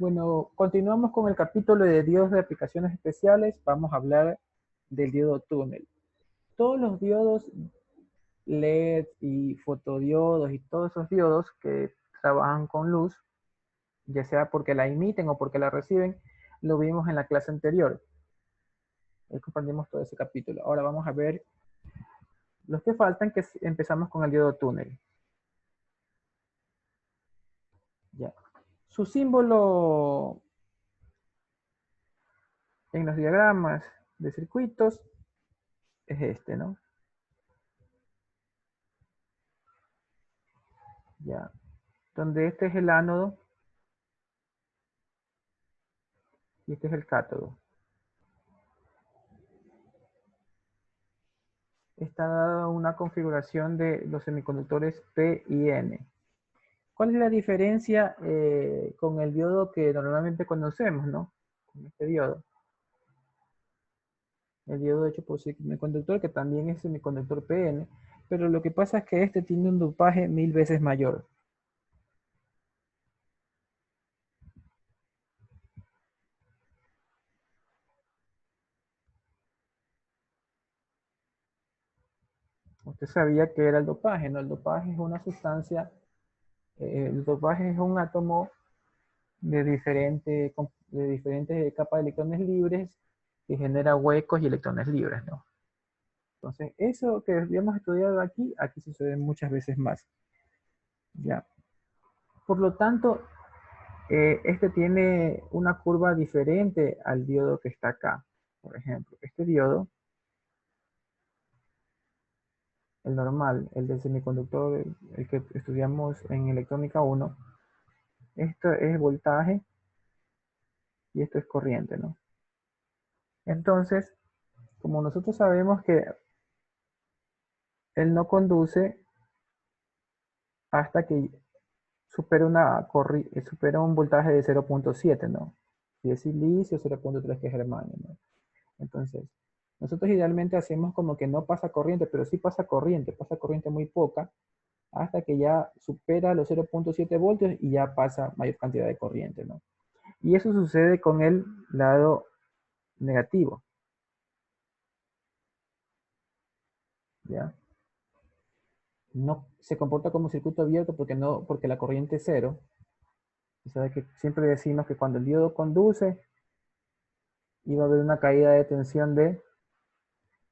Bueno, continuamos con el capítulo de diodos de aplicaciones especiales. Vamos a hablar del diodo túnel. Todos los diodos LED y fotodiodos y todos esos diodos que trabajan con luz, ya sea porque la emiten o porque la reciben, lo vimos en la clase anterior. Ahí compartimos todo ese capítulo. Ahora vamos a ver los que faltan, que empezamos con el diodo túnel. Ya. Su símbolo en los diagramas de circuitos es este, ¿no? Ya. Donde este es el ánodo y este es el cátodo. Está dada una configuración de los semiconductores P y N. ¿Cuál es la diferencia con el diodo que normalmente conocemos, ¿no? Con este diodo. El diodo hecho por semiconductor, que también es semiconductor PN, pero lo que pasa es que este tiene un dopaje 1000 veces mayor. Usted sabía que era el dopaje, ¿no? El dopaje es una sustancia, el dopaje es un átomo de diferentes capas de electrones libres que genera huecos y electrones libres, ¿no? Entonces, eso que habíamos estudiado aquí, aquí sucede muchas veces más. ¿Ya? Por lo tanto, este tiene una curva diferente al diodo que está acá. Por ejemplo, este diodo, el normal, el del semiconductor, el que estudiamos en electrónica 1, esto es voltaje y esto es corriente, ¿no? Entonces, como nosotros sabemos que él no conduce hasta que supera un voltaje de 0.7, ¿no? Si es silicio, 0.3 que es germanio, ¿no? Entonces, nosotros idealmente hacemos como que no pasa corriente, pero sí pasa corriente muy poca, hasta que ya supera los 0.7 voltios y ya pasa mayor cantidad de corriente, ¿no? Y eso sucede con el lado negativo, ¿ya? No se comporta como circuito abierto porque la corriente es cero. O sea que siempre decimos que cuando el diodo conduce, iba a haber una caída de tensión de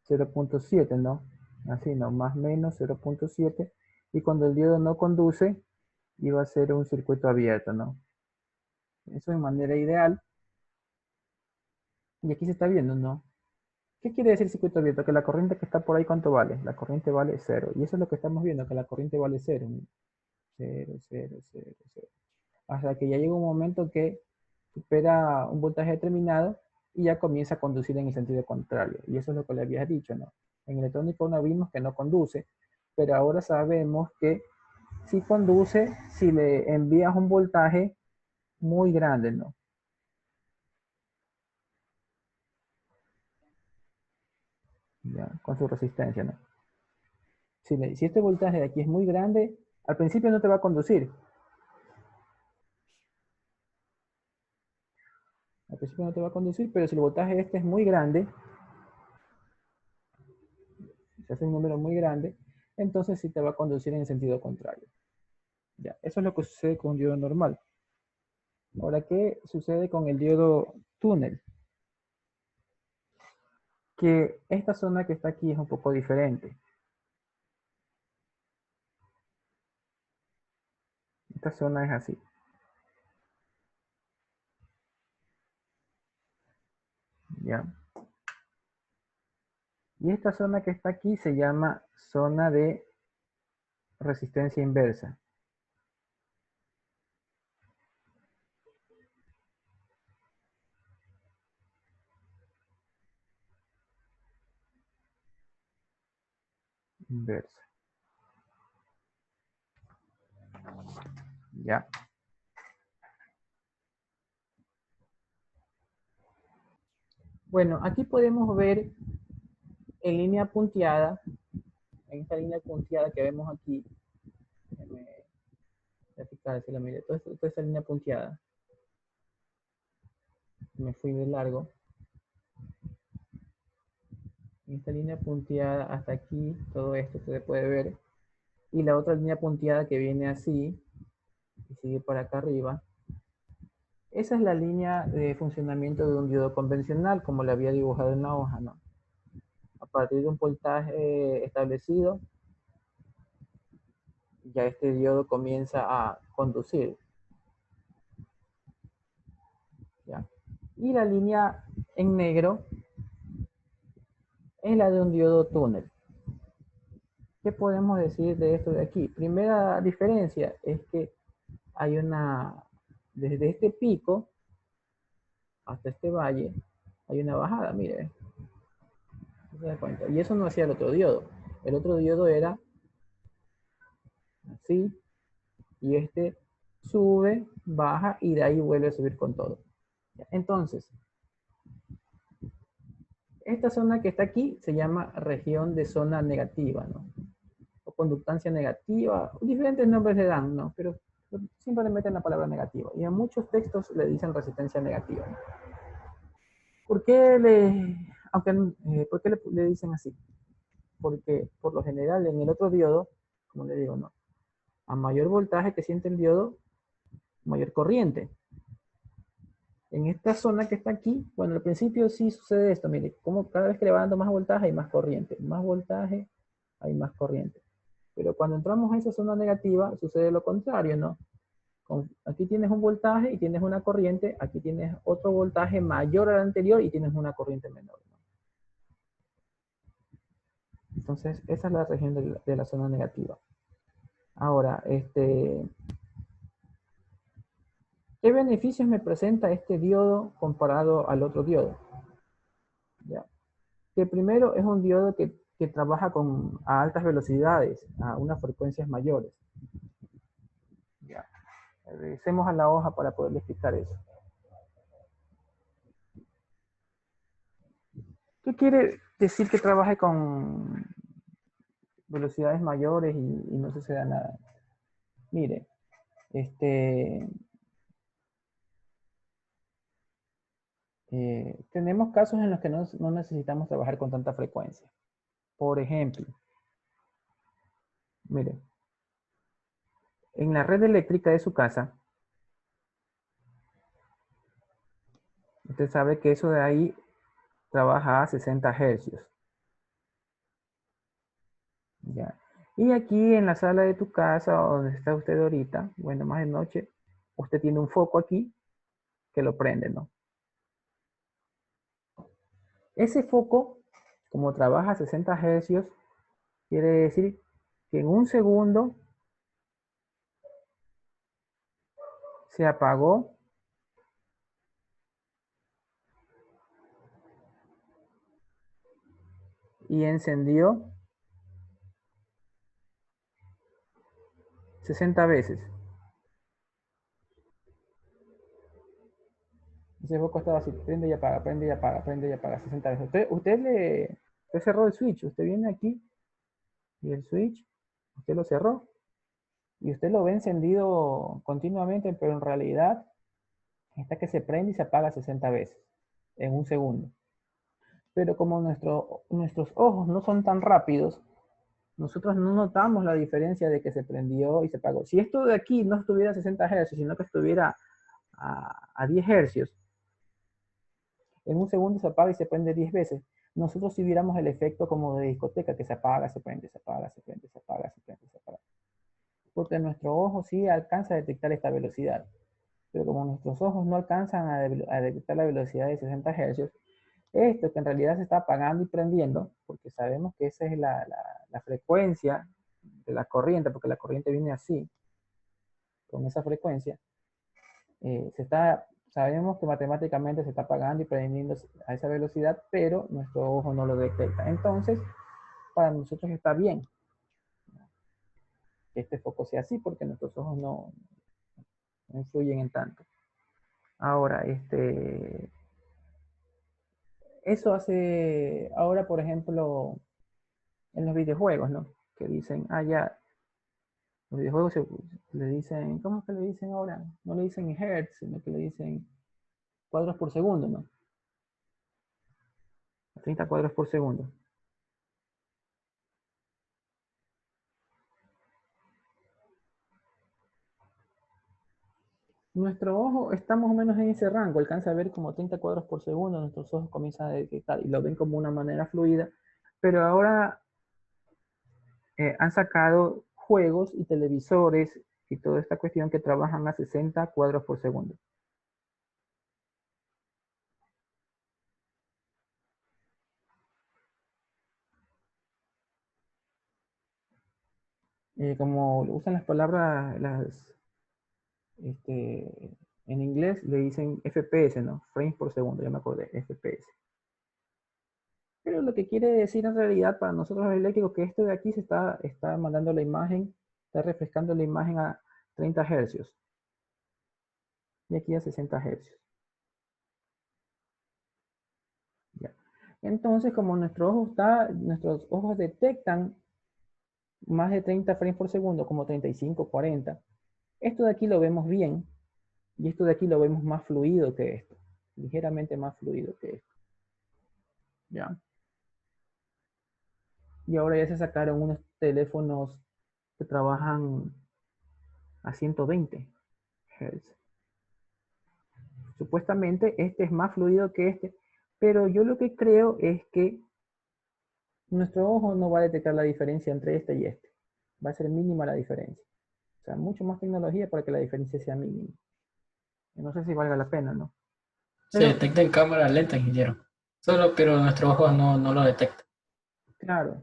0.7, ¿no? Así, ¿no? Más o menos 0.7. Y cuando el diodo no conduce, iba a ser un circuito abierto, ¿no? Eso de manera ideal. Y aquí se está viendo, ¿no? ¿Qué quiere decir circuito abierto? Que la corriente que está por ahí, ¿cuánto vale? La corriente vale 0. Y eso es lo que estamos viendo, que la corriente vale 0. 0, 0, 0, 0. Hasta que ya llega un momento que supera un voltaje determinado y ya comienza a conducir en el sentido contrario. Y eso es lo que le habías dicho, ¿no? En electrónica 1 vimos que no conduce, pero ahora sabemos que sí conduce si le envías un voltaje muy grande, ¿no? Ya, con su resistencia, ¿no? Si este voltaje de aquí es muy grande, al principio no te va a conducir. Al principio no te va a conducir, pero si el voltaje este es muy grande, si hace un número muy grande, entonces sí te va a conducir en el sentido contrario. Ya, eso es lo que sucede con un diodo normal. Ahora, ¿qué sucede con el diodo túnel? Que esta zona que está aquí es un poco diferente. Esta zona es así. ¿Ya? Y esta zona que está aquí se llama zona de resistencia inversa. Inversa. ¿Ya? Bueno, aquí podemos ver en línea punteada, en esta línea punteada que vemos aquí, déjame fijar si la mire, toda esta línea punteada. me fui de largo. Esta línea punteada hasta aquí, todo esto se puede ver. Y la otra línea punteada que viene así, y sigue por acá arriba. Esa es la línea de funcionamiento de un diodo convencional, como le había dibujado en la hoja, ¿no? A partir de un voltaje establecido, ya este diodo comienza a conducir. ¿Ya? Y la línea en negro es la de un diodo túnel. ¿Qué podemos decir de esto de aquí? Primera diferencia es que hay una, desde este pico hasta este valle, hay una bajada, mire, ¿se da cuenta? Y eso no hacía el otro diodo. El otro diodo era así, y este sube, baja y de ahí vuelve a subir con todo. Entonces, esta zona que está aquí se llama región de zona negativa, ¿no? O conductancia negativa, diferentes nombres le dan, ¿no? Pero siempre le meten la palabra negativa. Y en muchos textos le dicen resistencia negativa, ¿no? ¿Por qué ¿por qué le dicen así? Porque por lo general en el otro diodo, como le digo, ¿no? A mayor voltaje que siente el diodo, mayor corriente. En esta zona que está aquí, bueno, al principio sí sucede esto, mire, como cada vez que le va dando más voltaje hay más corriente, más voltaje hay más corriente. Pero cuando entramos a esa zona negativa sucede lo contrario, ¿no? Aquí tienes un voltaje y tienes una corriente, aquí tienes otro voltaje mayor al anterior y tienes una corriente menor, ¿no? Entonces, esa es la región de la zona negativa. Ahora, ¿qué beneficios me presenta este diodo comparado al otro diodo? ¿Ya? Que primero es un diodo que trabaja a altas velocidades, a unas frecuencias mayores. ¿Ya? Regresemos a la hoja para poder explicar eso. ¿Qué quiere decir que trabaje con velocidades mayores y no suceda nada? Mire, tenemos casos en los que no necesitamos trabajar con tanta frecuencia. Por ejemplo, mire, en la red eléctrica de su casa, usted sabe que eso de ahí trabaja a 60 hercios. ¿Ya? Y aquí en la sala de tu casa, donde está usted ahorita, bueno, más de noche, usted tiene un foco aquí que lo prende, ¿no? Ese foco, como trabaja a 60 hercios, quiere decir que en un segundo se apagó y encendió 60 veces. Ese foco estaba así, prende y apaga, prende y apaga, prende y apaga 60 veces. Usted cerró el switch, usted viene aquí y el switch, usted lo cerró y usted lo ve encendido continuamente, pero en realidad está que se prende y se apaga 60 veces en un segundo. Pero como nuestros ojos no son tan rápidos, nosotros no notamos la diferencia de que se prendió y se apagó. Si esto de aquí no estuviera a 60 Hz, sino que estuviera a 10 Hz, en un segundo se apaga y se prende 10 veces. Nosotros si viéramos el efecto como de discoteca, que se apaga, se prende, se apaga, se prende, se apaga, se prende, se apaga. Porque nuestro ojo sí alcanza a detectar esta velocidad. Pero como nuestros ojos no alcanzan a detectar la velocidad de 60 Hz, esto que en realidad se está apagando y prendiendo, porque sabemos que esa es la frecuencia de la corriente, porque la corriente viene así, con esa frecuencia, sabemos que matemáticamente se está apagando y prendiendo a esa velocidad, pero nuestro ojo no lo detecta. Entonces, para nosotros está bien que este foco sea así, porque nuestros ojos no influyen en tanto. Ahora, eso hace, ahora por ejemplo, en los videojuegos, ¿no? Que dicen, ya, los videojuegos le dicen, ¿cómo que le dicen ahora? No le dicen hertz, sino que le dicen cuadros por segundo, ¿no? A 30 cuadros por segundo. Nuestro ojo está más o menos en ese rango, alcanza a ver como 30 cuadros por segundo, nuestros ojos comienzan a detectar y lo ven como una manera fluida, pero ahora han sacado juegos y televisores y toda esta cuestión que trabajan a 60 cuadros por segundo. Como usan las palabras, en inglés le dicen FPS, ¿no? Frames por segundo, ya me acordé, FPS. Pero lo que quiere decir en realidad para nosotros los eléctricos que este de aquí está mandando la imagen, está refrescando la imagen a 30 hercios y aquí a 60 hercios. Ya. Entonces, como nuestros ojos detectan más de 30 frames por segundo, como 35, 40, esto de aquí lo vemos bien y esto de aquí lo vemos más fluido que esto, ligeramente más fluido que esto. ¿Ya? Y ahora ya se sacaron unos teléfonos que trabajan a 120 Hz. Supuestamente este es más fluido que este, pero yo lo que creo es que nuestro ojo no va a detectar la diferencia entre este y este. Va a ser mínima la diferencia. O sea, mucho más tecnología para que la diferencia sea mínima. No sé si valga la pena, ¿no? Se Pero, detecta en cámara lenta, ingeniero. Solo, pero nuestro ojo no lo detecta. claro,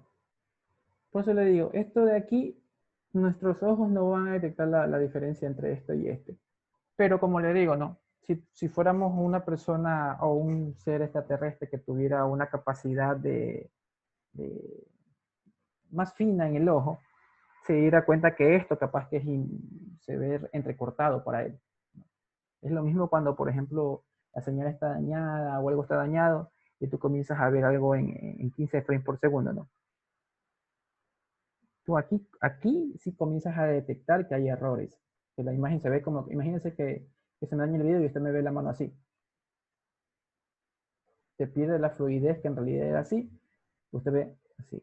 por eso le digo, esto de aquí, nuestros ojos no van a detectar la diferencia entre esto y este. Pero como le digo, no. Si fuéramos una persona o un ser extraterrestre que tuviera una capacidad de más fina en el ojo, se diera cuenta que esto capaz que se ve entrecortado para él. Es lo mismo cuando, por ejemplo, la señal está dañada o algo está dañado y tú comienzas a ver algo en 15 frames por segundo, ¿no? Tú aquí sí comienzas a detectar que hay errores, que la imagen se ve como, imagínense que se me daña el video y usted me ve la mano así. Se pierde la fluidez que en realidad era así, usted ve así.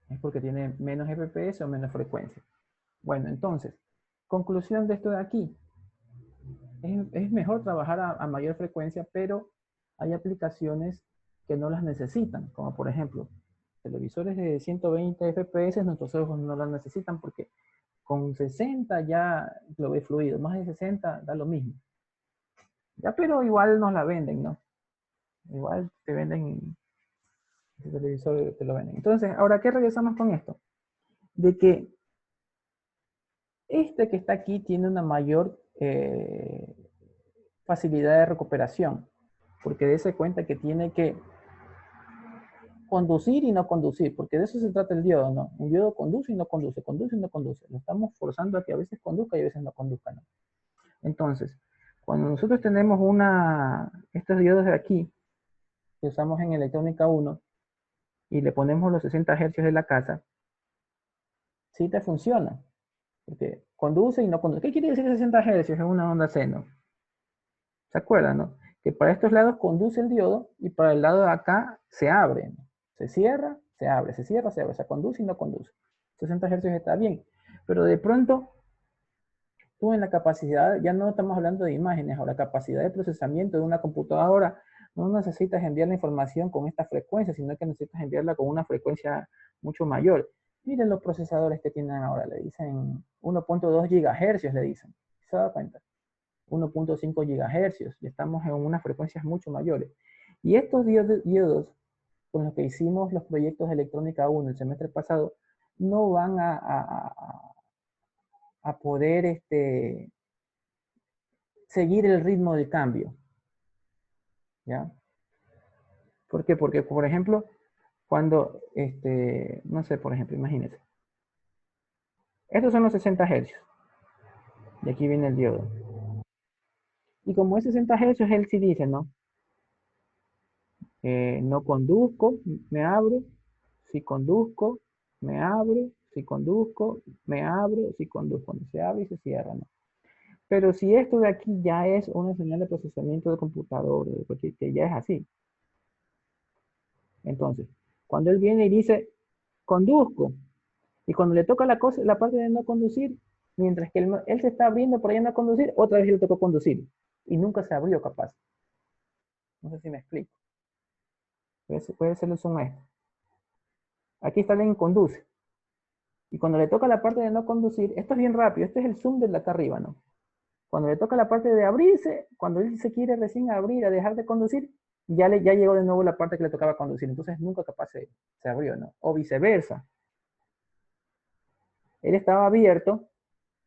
Es porque tiene menos FPS o menos frecuencia. Bueno, entonces, conclusión de esto de aquí. Es mejor trabajar a mayor frecuencia, pero hay aplicaciones que no las necesitan, como por ejemplo, televisores de 120 FPS, nuestros ojos no las necesitan porque con 60 ya lo ve fluido, más de 60 da lo mismo. Ya, pero igual nos la venden, ¿no? Igual te venden ese televisor, te lo venden. Entonces, ahora, ¿qué regresamos con esto? De que este que está aquí tiene una mayor facilidad de recuperación, porque dése cuenta que tiene que conducir y no conducir, porque de eso se trata el diodo, ¿no? Un diodo conduce y no conduce, conduce y no conduce. Lo estamos forzando a que a veces conduzca y a veces no conduzca, ¿no? Entonces, cuando nosotros tenemos estos diodos de aquí, que usamos en electrónica 1, y le ponemos los 60 Hz de la casa, sí te funciona, porque conduce y no conduce. ¿Qué quiere decir 60 Hz? Es una onda seno. ¿Se acuerdan, no? Que para estos lados conduce el diodo y para el lado de acá se abre, ¿no? Se cierra, se abre, se cierra, se abre, o sea, conduce y no conduce. 60 Hz está bien, pero de pronto tú en la capacidad, ya no estamos hablando de imágenes, o la capacidad de procesamiento de una computadora, no necesitas enviar la información con esta frecuencia, sino que necesitas enviarla con una frecuencia mucho mayor. Miren los procesadores que tienen ahora, le dicen 1.2 GHz, le dicen. ¿Se da cuenta? 1.5 GHz, y estamos en unas frecuencias mucho mayores. Y estos diodos con los que hicimos los proyectos de electrónica 1 el semestre pasado, no van a poder seguir el ritmo de cambio. ¿Ya? ¿Por qué? Porque, por ejemplo, cuando, no sé, por ejemplo, imagínense, estos son los 60 Hz, y aquí viene el diodo. Y como es 60 Hz, él sí dice, ¿no? No conduzco, me abro, si conduzco, me abro, si conduzco, me abro, si conduzco, no se abre y se cierra, ¿no? Pero si esto de aquí ya es una señal de procesamiento de computador, porque que ya es así. Entonces, cuando él viene y dice, conduzco, y cuando le toca la cosa, la parte de no conducir, mientras que él se está abriendo por allá no conducir, otra vez le tocó conducir. Y nunca se abrió capaz. No sé si me explico. Puede ser el zoom a esto. Aquí está en conduce. Y cuando le toca la parte de no conducir, esto es bien rápido, este es el zoom de la acá arriba, ¿no? Cuando le toca la parte de abrirse, cuando él se quiere recién abrir a dejar de conducir, ya llegó de nuevo la parte que le tocaba conducir. Entonces nunca capaz se abrió, ¿no? O viceversa. Él estaba abierto,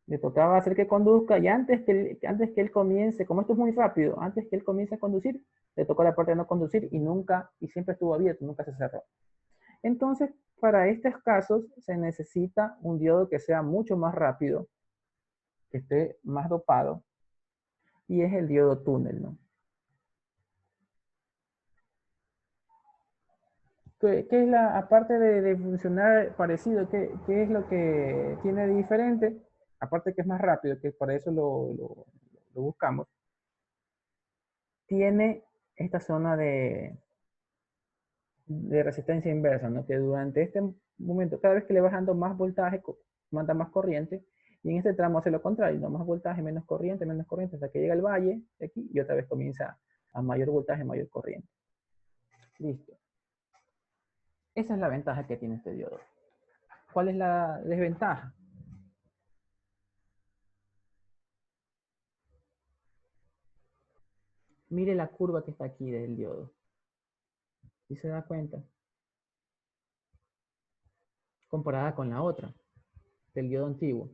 le tocaba hacer que conduzca y antes que él comience, como esto es muy rápido, antes que él comience a conducir, le tocó la parte de no conducir y siempre estuvo abierto, nunca se cerró. Entonces, para estos casos se necesita un diodo que sea mucho más rápido, que esté más dopado, y es el diodo túnel, ¿no? ¿Qué es aparte de funcionar parecido, qué es lo que tiene de diferente? Aparte que es más rápido, que para eso lo buscamos, tiene esta zona de resistencia inversa, ¿no? Que durante este momento, cada vez que le vas dando más voltaje, manda más corriente, y en este tramo hace lo contrario, ¿no? Más voltaje, menos corriente, hasta que llega al valle de aquí, y otra vez comienza a mayor voltaje, mayor corriente. Listo. Esa es la ventaja que tiene este diodo. ¿Cuál es la desventaja? Mire la curva que está aquí del diodo. ¿Sí se da cuenta? Comparada con la otra, del diodo antiguo.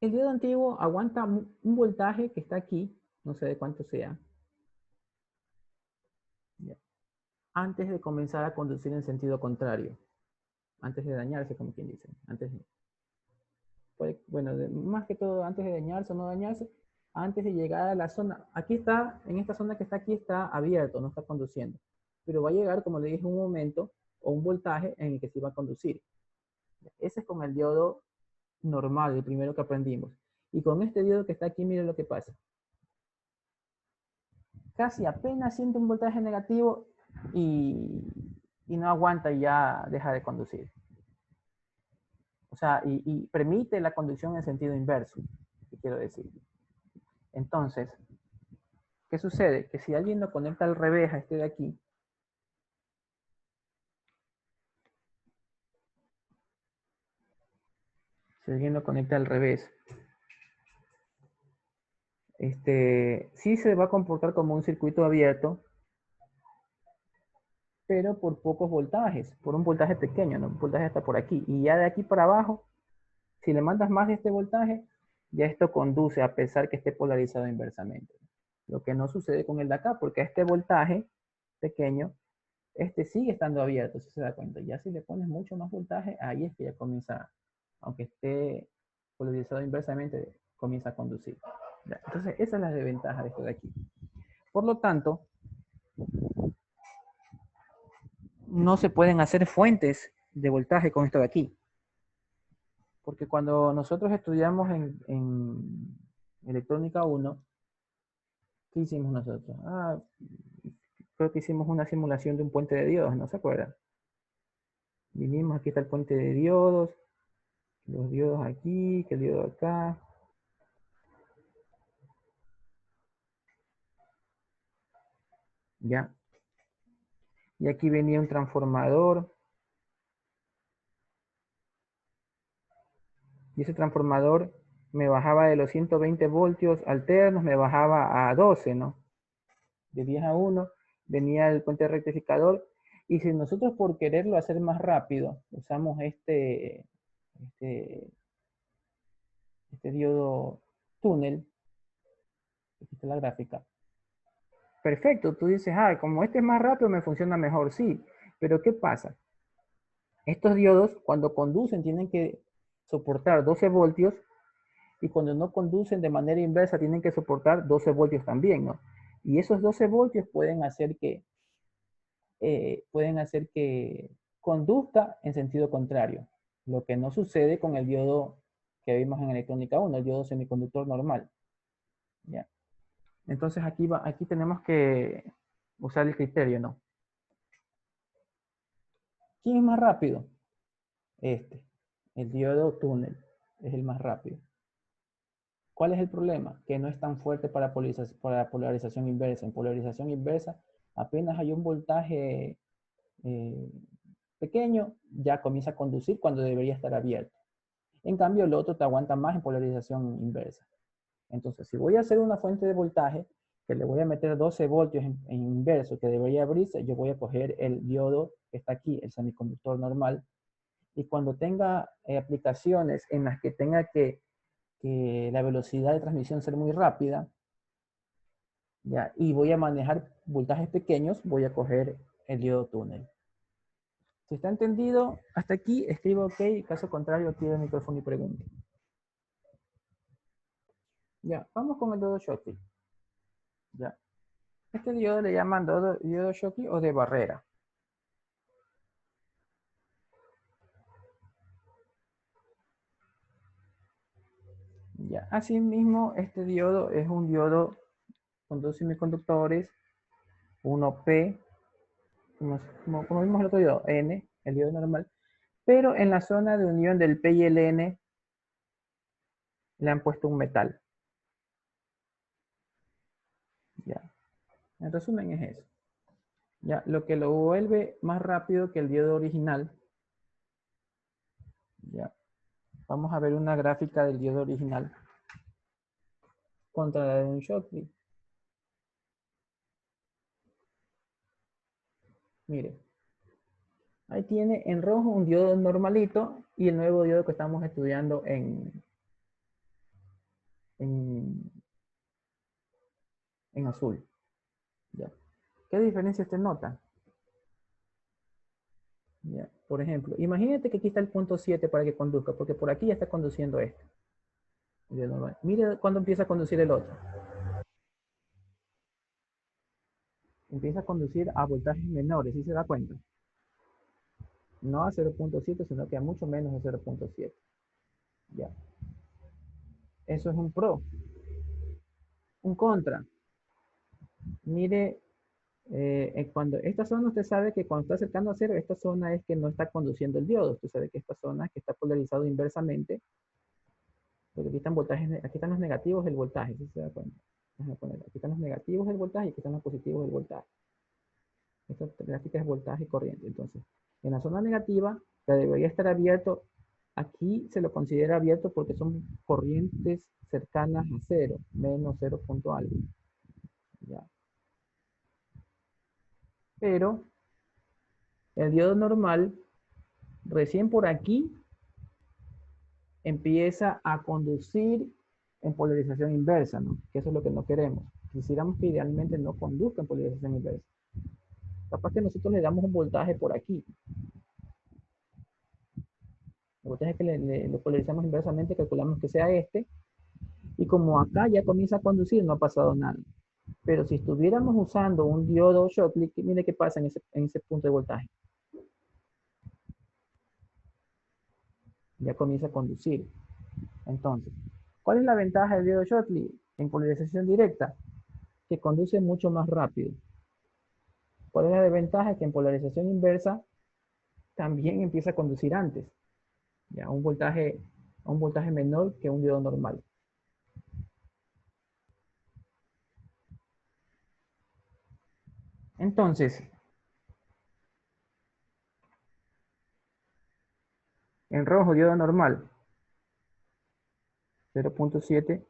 El diodo antiguo aguanta un voltaje que está aquí, no sé de cuánto sea, ya, antes de comenzar a conducir en sentido contrario, antes de dañarse, como quien dice. Bueno, más que todo, antes de dañarse o no dañarse, antes de llegar a la zona. Aquí está, en esta zona que está aquí, está abierto, no está conduciendo. Pero va a llegar, como le dije, un momento o un voltaje en el que se va a conducir. Ese es con el diodo normal, el primero que aprendimos. Y con este diodo que está aquí, miren lo que pasa. Casi apenas siente un voltaje negativo y no aguanta y ya deja de conducir. O sea, y permite la conducción en sentido inverso, ¿qué quiero decir? Entonces, ¿qué sucede? Que si alguien lo conecta al revés a este de aquí, si alguien lo conecta al revés, sí se va a comportar como un circuito abierto, pero por pocos voltajes, por un voltaje pequeño, ¿no? Un voltaje hasta por aquí. Y ya de aquí para abajo, si le mandas más de este voltaje, ya esto conduce a pesar que esté polarizado inversamente. Lo que no sucede con el de acá, porque a este voltaje pequeño, este sigue estando abierto, si se da cuenta. Ya si le pones mucho más voltaje, ahí es que ya comienza, aunque esté polarizado inversamente, comienza a conducir. Ya, entonces, esa es la desventaja de esto de aquí. Por lo tanto, no se pueden hacer fuentes de voltaje con esto de aquí. Porque cuando nosotros estudiamos en electrónica 1, ¿qué hicimos nosotros? Creo que hicimos una simulación de un puente de diodos, ¿no se acuerdan? Vinimos, aquí está el puente de diodos, los diodos aquí, que el diodo acá. Ya. Y aquí venía un transformador. Y ese transformador me bajaba de los 120 voltios alternos, me bajaba a 12, ¿no? De 10 a 1, venía el puente rectificador. Y si nosotros por quererlo hacer más rápido, usamos este diodo túnel, aquí está la gráfica. Perfecto, tú dices, como este es más rápido me funciona mejor, sí. Pero ¿qué pasa? Estos diodos cuando conducen tienen que soportar 12 voltios y cuando no conducen de manera inversa tienen que soportar 12 voltios también, ¿no? Y esos 12 voltios pueden hacer que conduzca en sentido contrario, lo que no sucede con el diodo que vimos en electrónica 1, el diodo semiconductor normal. ¿Ya? Entonces aquí tenemos que usar el criterio, ¿no? ¿Quién es más rápido? Este, el diodo túnel, es el más rápido. ¿Cuál es el problema? Que no es tan fuerte para polarización inversa. En polarización inversa, apenas hay un voltaje pequeño, ya comienza a conducir cuando debería estar abierto. En cambio, el otro te aguanta más en polarización inversa. Entonces, si voy a hacer una fuente de voltaje, que le voy a meter 12 voltios en inverso, que debería abrirse, yo voy a coger el diodo que está aquí, el semiconductor normal, y cuando tenga aplicaciones en las que tenga que la velocidad de transmisión ser muy rápida, ¿ya? Y voy a manejar voltajes pequeños, voy a coger el diodo túnel. Si está entendido hasta aquí, escribo OK, caso contrario, active el micrófono y pregunte. Ya, vamos con el diodo Schottky. Ya. Este diodo le llaman diodo Schottky o de barrera. Ya, asimismo, este diodo es un diodo con dos semiconductores, uno P, como vimos el otro diodo, N, el diodo normal, pero en la zona de unión del P y el N le han puesto un metal. Ya. En resumen es eso. Ya, lo que lo vuelve más rápido que el diodo original. Ya. Vamos a ver una gráfica del diodo original contra la de un Schottky. Mire, ahí tiene en rojo un diodo normalito y el nuevo diodo que estamos estudiando en azul. ¿Ya? ¿Qué diferencia usted nota? ¿Ya? Por ejemplo, imagínate que aquí está el punto 7 para que conduzca, porque por aquí ya está conduciendo este. Mire cuando empieza a conducir el otro. Empieza a conducir a voltajes menores, ¿sí se da cuenta? No a 0.7, sino que a mucho menos de 0.7. Ya. Eso es un pro. Un contra. Mire, cuando esta zona usted sabe que cuando está acercando a cero, esta zona es que no está conduciendo el diodo. Usted sabe que esta zona que está polarizado inversamente, porque aquí están voltajes, aquí están los negativos del voltaje, ¿sí se da cuenta? Aquí están los negativos del voltaje y aquí están los positivos del voltaje. Esta gráfica es voltaje y corriente. Entonces, en la zona negativa, que debería estar abierto, aquí se lo considera abierto porque son corrientes cercanas a cero, menos 0 punto algo. ¿Ya? Pero el diodo normal, recién por aquí, empieza a conducir en polarización inversa, ¿no? Que eso es lo que no queremos. Quisiéramos que idealmente no conduzca en polarización inversa. Capaz que nosotros le damos un voltaje por aquí. El voltaje que lo polarizamos inversamente, calculamos que sea este. Y como acá ya comienza a conducir, no ha pasado nada. Pero si estuviéramos usando un diodo Schottky, mire qué pasa en ese punto de voltaje. Ya comienza a conducir. Entonces, ¿cuál es la ventaja del diodo Schottky en polarización directa? Que conduce mucho más rápido. ¿Cuál es la desventaja? Que en polarización inversa también empieza a conducir antes, ya a un voltaje menor que un diodo normal. Entonces, en rojo diodo normal, 0.7,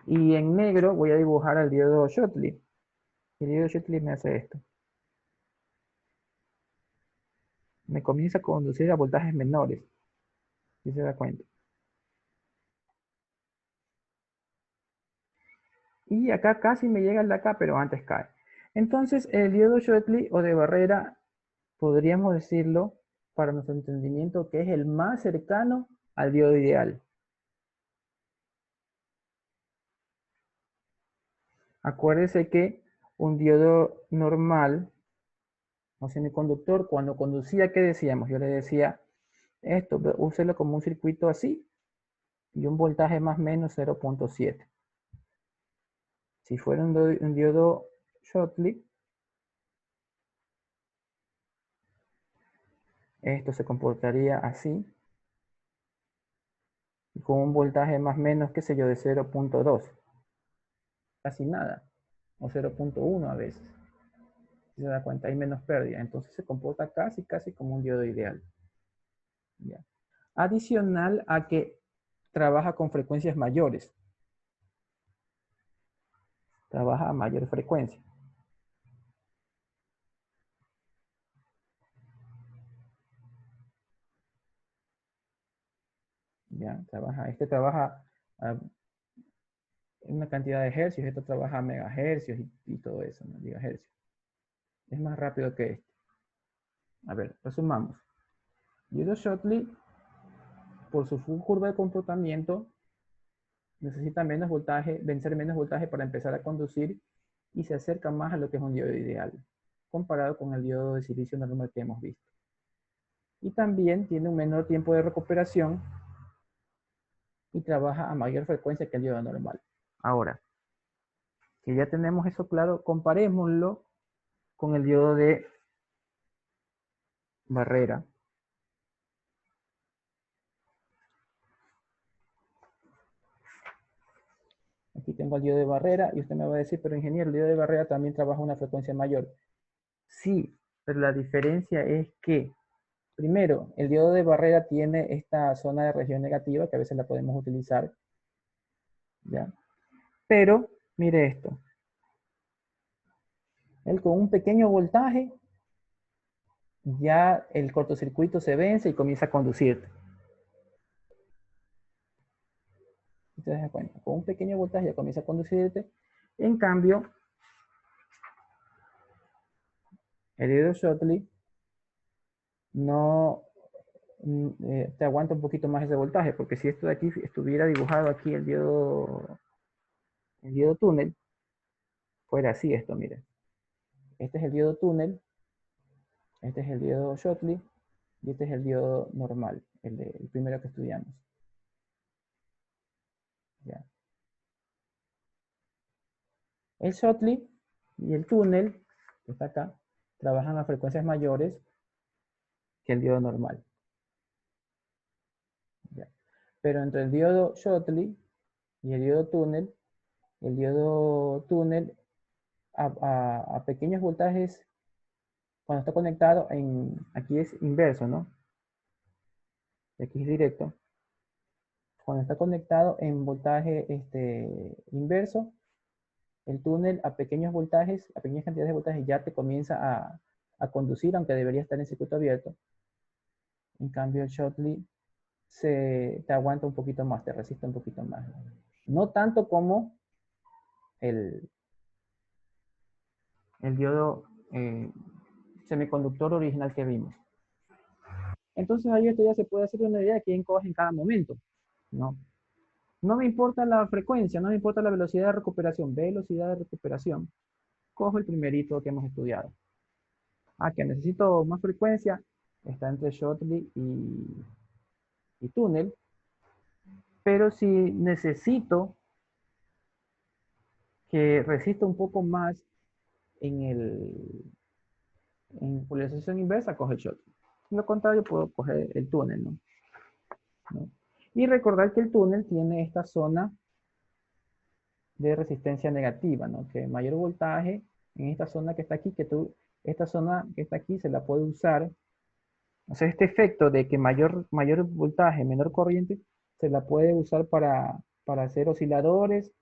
y en negro voy a dibujar al diodo Schottky. El diodo Schottky me hace esto. Me comienza a conducir a voltajes menores, si se da cuenta. Y acá casi me llega el de acá, pero antes cae. Entonces, el diodo Schottky o de barrera, podríamos decirlo, para nuestro entendimiento, que es el más cercano al diodo ideal. Acuérdese que un diodo normal o semiconductor, cuando conducía, ¿qué decíamos? Yo le decía, esto, úselo como un circuito así y un voltaje más o menos 0.7. Si fuera un diodo Schottky, esto se comportaría así, con un voltaje más o menos, qué sé yo, de 0.2. Casi nada, o 0.1 a veces. Si se da cuenta, hay menos pérdida. Entonces se comporta casi como un diodo ideal. ¿Ya? Adicional a que trabaja con frecuencias mayores. Trabaja a mayor frecuencia. ¿Ya? Este trabaja a una cantidad de hercios, este trabaja a megahercios y todo eso, ¿no? Gigahercios. Es más rápido que este. A ver, resumamos. Diodo Schottky, por su curva de comportamiento, necesita menos voltaje, vencer menos voltaje para empezar a conducir y se acerca más a lo que es un diodo ideal, comparado con el diodo de silicio normal que hemos visto. Y también tiene un menor tiempo de recuperación y trabaja a mayor frecuencia que el diodo normal. Ahora, que ya tenemos eso claro, comparémoslo con el diodo de barrera. Aquí tengo el diodo de barrera y usted me va a decir, pero ingeniero, el diodo de barrera también trabaja a una frecuencia mayor. Sí, pero la diferencia es que, primero, el diodo de barrera tiene esta zona de región negativa que a veces la podemos utilizar, ¿ya? Pero, mire esto, él con un pequeño voltaje, ya el cortocircuito se vence y comienza a conducir. ¿Te das cuenta? Con un pequeño voltaje ya comienza a conducirte. En cambio, el diodo Schottky no te aguanta un poquito más ese voltaje, porque si esto de aquí estuviera dibujado aquí el diodo túnel, fuera así esto, mire. Este es el diodo túnel, este es el diodo Schottky y este es el diodo normal, el primero que estudiamos. ¿Ya? El Schottky y el túnel, que está acá, trabajan a frecuencias mayores que el diodo normal. ¿Ya? Pero entre el diodo Schottky y el diodo túnel a pequeños voltajes, cuando está conectado aquí es inverso, ¿no? Aquí es directo. Cuando está conectado en voltaje inverso, el túnel a pequeños voltajes, a pequeñas cantidades de voltajes ya te comienza a conducir, aunque debería estar en circuito abierto. En cambio, el Schottky te aguanta un poquito más, te resiste un poquito más. No tanto como el diodo semiconductor original que vimos. Entonces ahí esto ya se puede hacer una idea de quién coge en cada momento, ¿no? No me importa la frecuencia, no me importa la velocidad de recuperación. Velocidad de recuperación. Cojo el primerito que hemos estudiado. Que necesito más frecuencia. Está entre Schottky y túnel. Pero si necesito que resista un poco más en polarización inversa, coge el Schottky. De lo contrario, puedo coger el túnel, ¿no? Y recordar que el túnel tiene esta zona de resistencia negativa, ¿no? Que mayor voltaje en esta zona que está aquí, esta zona que está aquí se la puede usar, o sea, este efecto de que mayor voltaje, menor corriente, se la puede usar para hacer osciladores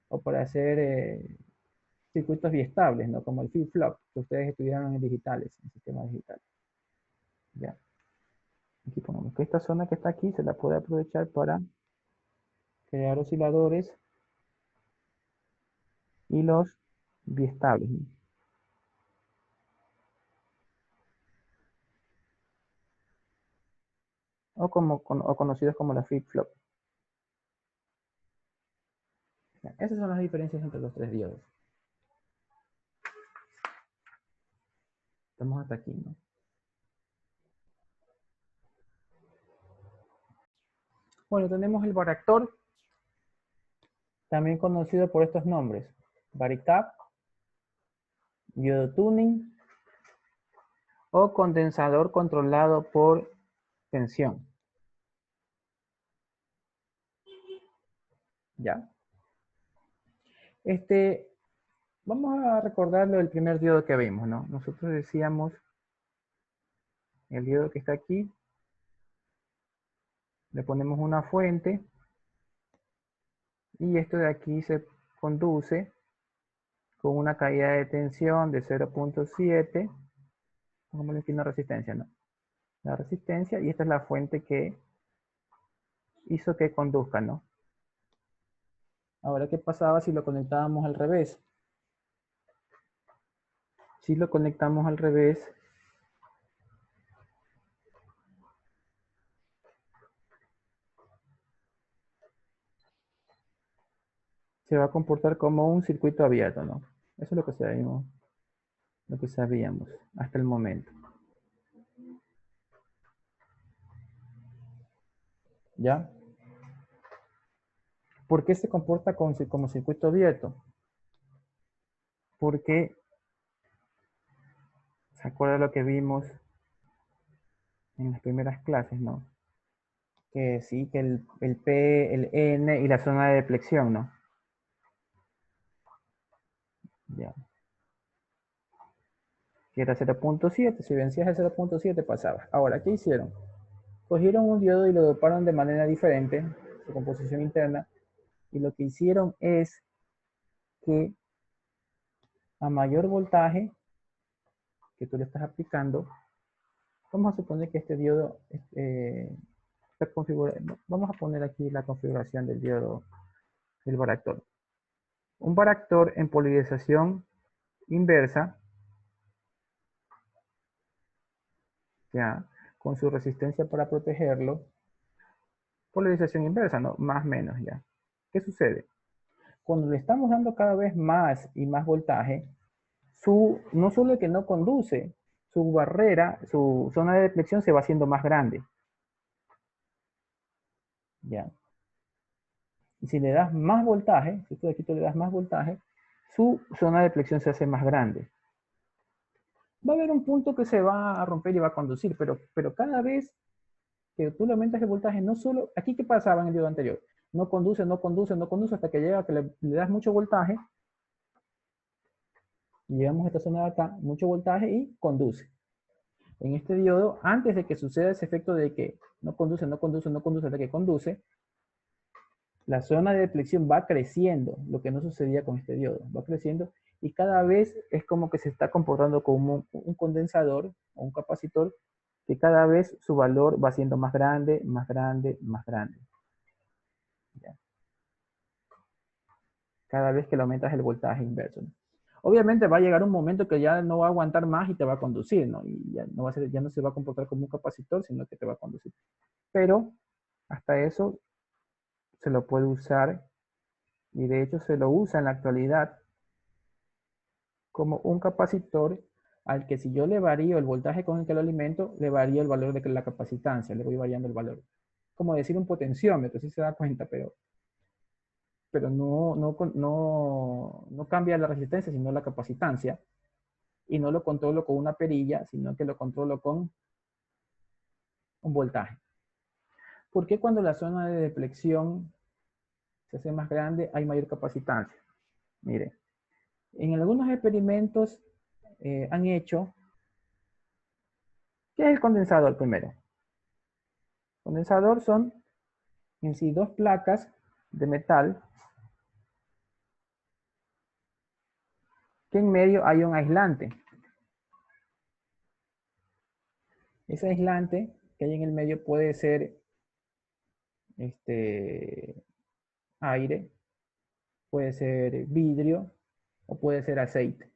o para hacer circuitos biestables, ¿no? Como el flip-flop que ustedes estudiaron en digitales, en sistemas digitales. Ya. Aquí ponemos que esta zona que está aquí se la puede aprovechar para crear osciladores y los biestables, ¿no? O conocidos como la flip-flop. Esas son las diferencias entre los tres diodos. Estamos hasta aquí, ¿no? Bueno, tenemos el varactor, también conocido por estos nombres. Varicap, diodo tuning o condensador controlado por tensión. ¿Ya? Vamos a recordar lo del primer diodo que vimos, ¿no? Nosotros decíamos, el diodo que está aquí, le ponemos una fuente y esto de aquí se conduce con una caída de tensión de 0.7, pongámosle aquí una resistencia, ¿no? La resistencia, y esta es la fuente que hizo que conduzca, ¿no? Ahora, ¿qué pasaba si lo conectábamos al revés? Si lo conectamos al revés, se va a comportar como un circuito abierto, ¿no? Eso es lo que sabíamos hasta el momento. ¿Ya? ¿Por qué se comporta como circuito abierto? Porque, ¿se acuerda lo que vimos en las primeras clases, no? Que sí, que el P, el N y la zona de deflexión, ¿no? Ya. Que era 0.7, si vencías el 0.7 pasaba. Ahora, ¿qué hicieron? Cogieron un diodo y lo doparon de manera diferente, su composición interna, y lo que hicieron es que a mayor voltaje que tú le estás aplicando, vamos a suponer que este diodo está configurado. Vamos a poner aquí la configuración del diodo del varactor. Un varactor en polarización inversa, ya, con su resistencia para protegerlo, polarización inversa, ¿no? Más menos ya. ¿Qué sucede? Cuando le estamos dando cada vez más y más voltaje, no solo que no conduce, su barrera, su zona de deflexión se va haciendo más grande. ¿Ya? Y si le das más voltaje, si tú aquí tú le das más voltaje, su zona de deflexión se hace más grande. Va a haber un punto que se va a romper y va a conducir, pero cada vez que tú le aumentas el voltaje, no solo, aquí qué pasaba en el video anterior, no conduce, no conduce, no conduce, hasta que llega que le das mucho voltaje, y llegamos a esta zona de acá, mucho voltaje y conduce. En este diodo, antes de que suceda ese efecto de que no conduce, no conduce, no conduce, hasta que conduce, la zona de deflexión va creciendo, lo que no sucedía con este diodo, va creciendo y cada vez es como que se está comportando como un condensador o un capacitor que cada vez su valor va siendo más grande, más grande, más grande. ¿Ya? Cada vez que le aumentas el voltaje inverso, ¿no? Obviamente va a llegar un momento que ya no va a aguantar más y te va a conducir, ¿no? Y ya no se va a comportar como un capacitor, sino que te va a conducir. Pero hasta eso se lo puede usar, y de hecho se lo usa en la actualidad como un capacitor al que si yo le varío el voltaje con el que lo alimento, le varío el valor de la capacitancia, le voy variando el valor. Como decir un potenciómetro, si se da cuenta, pero no cambia la resistencia, sino la capacitancia. Y no lo controlo con una perilla, sino que lo controlo con un voltaje. ¿Por qué cuando la zona de deflexión se hace más grande hay mayor capacitancia? Mire, en algunos experimentos han hecho, ¿qué es el condensador primero? Condensador son en sí dos placas de metal que en medio hay un aislante. Ese aislante que hay en el medio puede ser aire, puede ser vidrio o puede ser aceite.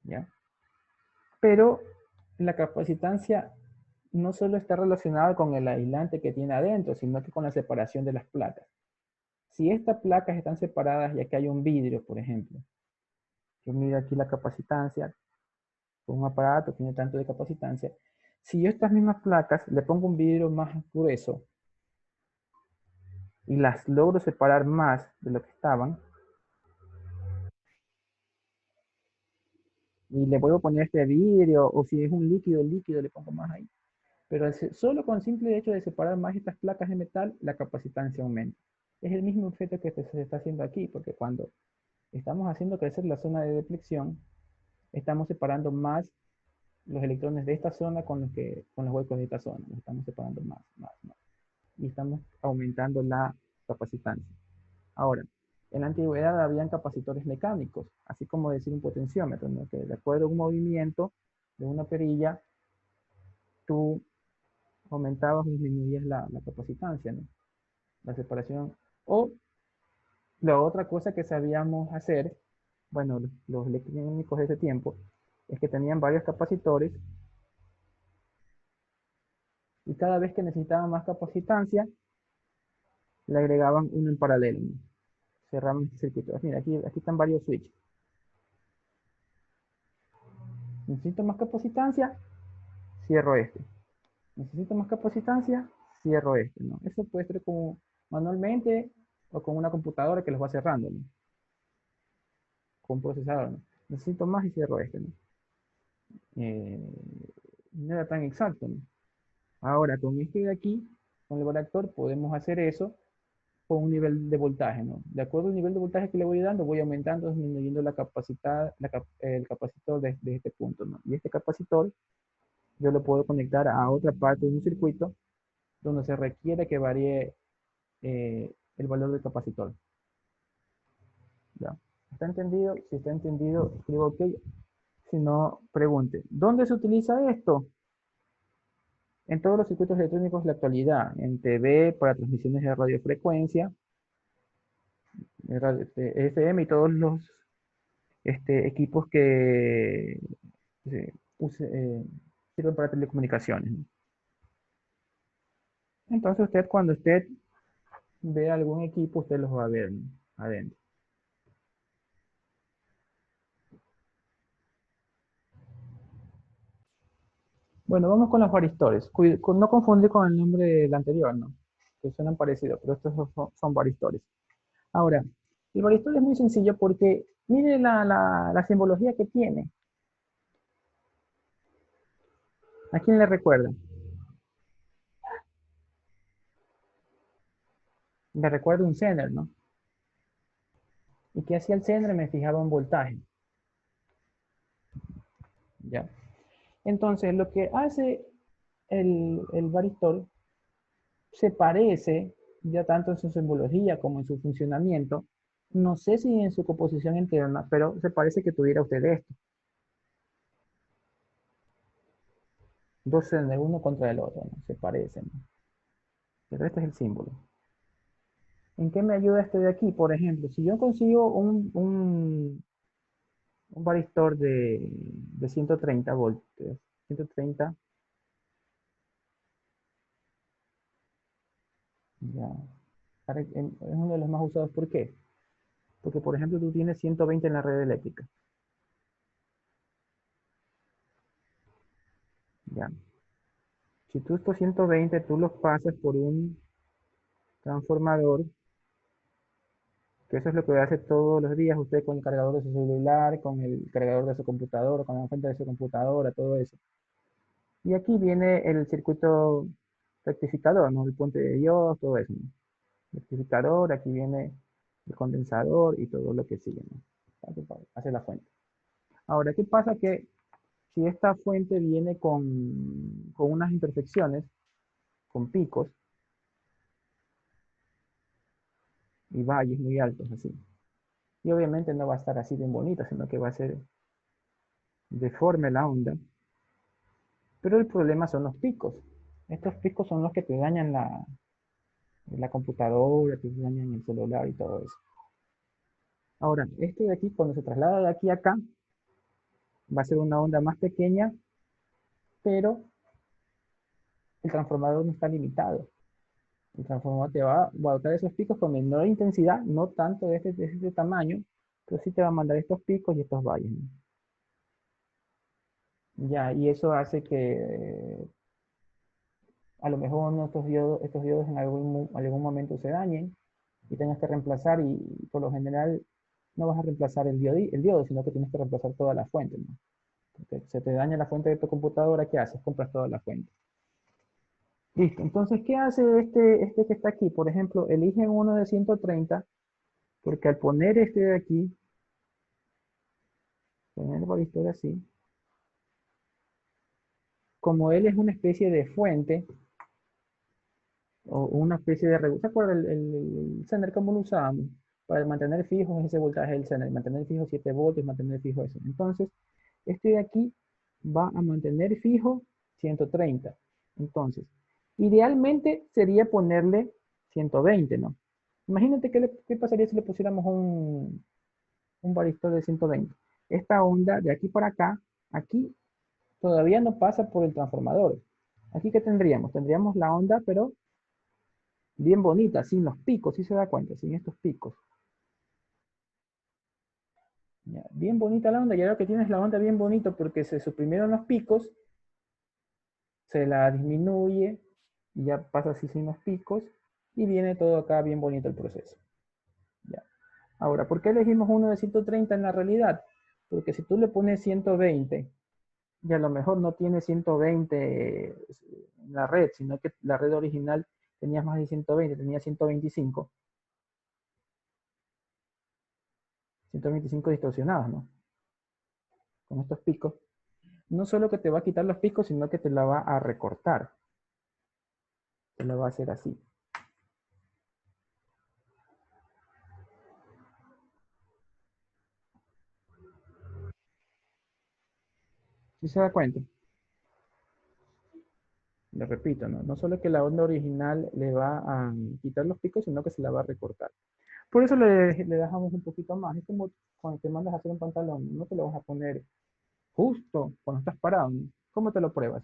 ¿Ya? Pero la capacitancia no solo está relacionada con el aislante que tiene adentro, sino que con la separación de las placas. Si estas placas están separadas y aquí hay un vidrio, por ejemplo, yo mido aquí la capacitancia, un aparato tiene tanto de capacitancia. Si yo a estas mismas placas le pongo un vidrio más grueso, y las logro separar más de lo que estaban, y le vuelvo a poner este vidrio, o si es un líquido, el líquido le pongo más ahí. Pero solo con simple hecho de separar más estas placas de metal, la capacitancia aumenta. Es el mismo efecto que se está haciendo aquí, porque cuando estamos haciendo crecer la zona de deflexión, estamos separando más los electrones de esta zona con los huecos de esta zona. Los estamos separando más, más, más. Y estamos aumentando la capacitancia. Ahora, en la antigüedad habían capacitores mecánicos, así como decir un potenciómetro, ¿no? Que de acuerdo a un movimiento de una perilla, tú aumentabas o disminuías la capacitancia, ¿no? La separación. O la otra cosa que sabíamos hacer, bueno, los electrónicos de ese tiempo, es que tenían varios capacitores y cada vez que necesitaban más capacitancia, le agregaban uno en paralelo, ¿no? Cerraban este circuito. Mira, aquí están varios switches. Necesito más capacitancia, cierro este. Necesito más capacitancia, cierro este, ¿no? Eso puede ser como manualmente o con una computadora que los va cerrando, ¿no? Con un procesador, ¿no? Necesito más y cierro este, ¿no? No era tan exacto, ¿no? Ahora, con este de aquí, con el variactor, podemos hacer eso con un nivel de voltaje, ¿no? De acuerdo al nivel de voltaje que le voy dando, voy aumentando, disminuyendo la capacidad, el capacitor de este punto, ¿no? Y este capacitor yo lo puedo conectar a otra parte de un circuito donde se requiere que varíe el valor del capacitor. ¿Ya? ¿Está entendido? Si está entendido, escribo OK. Si no, pregunte. ¿Dónde se utiliza esto? En todos los circuitos electrónicos de la actualidad. En TV, para transmisiones de radiofrecuencia, FM y todos los equipos que sirven para telecomunicaciones, ¿no? Entonces usted, cuando usted ve algún equipo, usted los va a ver, ¿no? Adentro. Bueno, vamos con los varistores. No confundir con el nombre del anterior, ¿no? Que suenan parecidos, pero estos son varistores. Ahora, el varistor es muy sencillo porque mire la simbología que tiene. ¿A quién le recuerda? Le recuerda un Zener, ¿no? ¿Y qué hacía el Zener? Me fijaba un voltaje. ¿Ya? Entonces, lo que hace el varistor se parece, ya tanto en su simbología como en su funcionamiento, no sé si en su composición interna, pero se parece que tuviera usted esto. Dos de uno contra el otro, ¿no? Se parecen, ¿no? Pero este es el símbolo. ¿En qué me ayuda este de aquí? Por ejemplo, si yo consigo un varistor de 130 voltios, 130, ya, es uno de los más usados. ¿Por qué? Porque, por ejemplo, tú tienes 120 en la red eléctrica, ya. Si tú estos 120 tú los pasas por un transformador, que eso es lo que hace todos los días usted con el cargador de su celular, con el cargador de su computadora, con la fuente de su computadora, todo eso. Y aquí viene el circuito rectificador, ¿no? El puente de Dios, todo eso, ¿no? Rectificador, aquí viene el condensador y todo lo que sigue, ¿no? Hace la fuente. Ahora, ¿qué pasa? Que si esta fuente viene con unas imperfecciones, con picos y valles muy altos, así. Y obviamente no va a estar así bien bonita, sino que va a ser deforme la onda. Pero el problema son los picos. Estos picos son los que te dañan la computadora, te dañan el celular y todo eso. Ahora, este de aquí, cuando se traslada de aquí a acá, va a ser una onda más pequeña, pero el transformador no está limitado. El transformador te va a botar esos picos con menor intensidad, no tanto de este tamaño, pero sí te va a mandar estos picos y estos valles, ¿no? Ya, y eso hace que a lo mejor uno de estos diodos en algún momento se dañen y tengas que reemplazar y por lo general no vas a reemplazar el diodo, sino que tienes que reemplazar toda la fuente, ¿no? Porque se te daña la fuente de tu computadora, ¿qué haces? Compras toda la fuente. Listo, entonces, ¿qué hace este que está aquí? Por ejemplo, eligen uno de 130, porque al poner este de aquí, poner el varistor así, como él es una especie de fuente, o una especie de ¿se acuerda el Zener cómo lo usábamos? Para mantener fijo ese voltaje del Zener, mantener fijo 7 voltios, mantener fijo eso. Entonces, este de aquí va a mantener fijo 130. Entonces, idealmente sería ponerle 120, ¿no? Imagínate qué pasaría si le pusiéramos un varistor de 120. Esta onda de aquí para acá, aquí todavía no pasa por el transformador. Aquí ¿qué tendríamos? Tendríamos la onda, pero bien bonita, sin los picos, si se da cuenta, sin estos picos. Ya, bien bonita la onda, y ahora que tienes la onda bien bonito porque se suprimieron los picos, se la disminuye y ya pasa así sin los picos y viene todo acá bien bonito el proceso. Ya. Ahora, ¿por qué elegimos uno de 130 en la realidad? Porque si tú le pones 120 y a lo mejor no tiene 120 en la red, sino que la red original tenía más de 120, tenía 125, 125 distorsionadas, ¿no? Con estos picos. No solo que te va a quitar los picos, sino que te la va a recortar. Te la va a hacer así. ¿Sí se da cuenta? Le repito, ¿no? No solo que la onda original le va a quitar los picos, sino que se la va a recortar. Por eso le dejamos un poquito más. Es como cuando te mandas a hacer un pantalón, no te lo vas a poner justo cuando estás parado, ¿no? ¿Cómo te lo pruebas?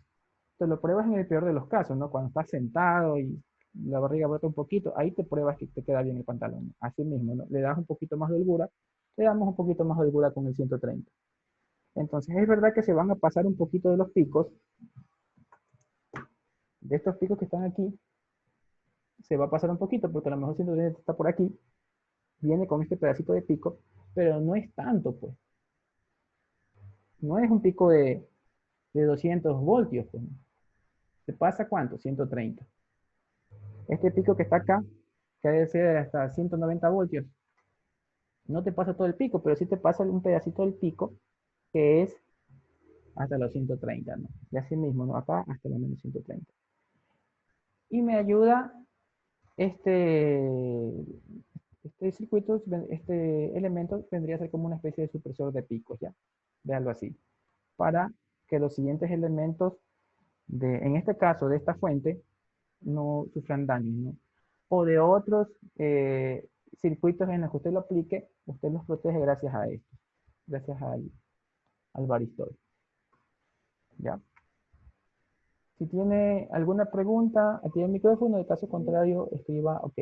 Te lo pruebas en el peor de los casos, ¿no? Cuando estás sentado y la barriga brota un poquito, ahí te pruebas que te queda bien el pantalón. Así mismo, ¿no? Le das un poquito más de holgura, le damos un poquito más de holgura con el 130. Entonces es verdad que se van a pasar un poquito de los picos, de estos picos que están aquí, se va a pasar un poquito porque a lo mejor 130 está por aquí, viene con este pedacito de pico, pero no es tanto, pues. No es un pico de 200 voltios, pues. ¿Se pasa cuánto? 130. Este pico que está acá, que debe ser hasta 190 voltios, no te pasa todo el pico, pero sí te pasa un pedacito del pico que es hasta los 130, ¿no? Y así mismo, ¿no? Acá hasta los menos 130. Y me ayuda este, este circuito, este elemento vendría a ser como una especie de supresor de picos, ¿ya? Véanlo así. Para que los siguientes elementos, en este caso de esta fuente, no sufran daños, ¿no? O de otros circuitos en los que usted lo aplique, usted los protege gracias a esto, gracias al varistor, ¿ya? Si tiene alguna pregunta, active el micrófono, de caso contrario, escriba OK.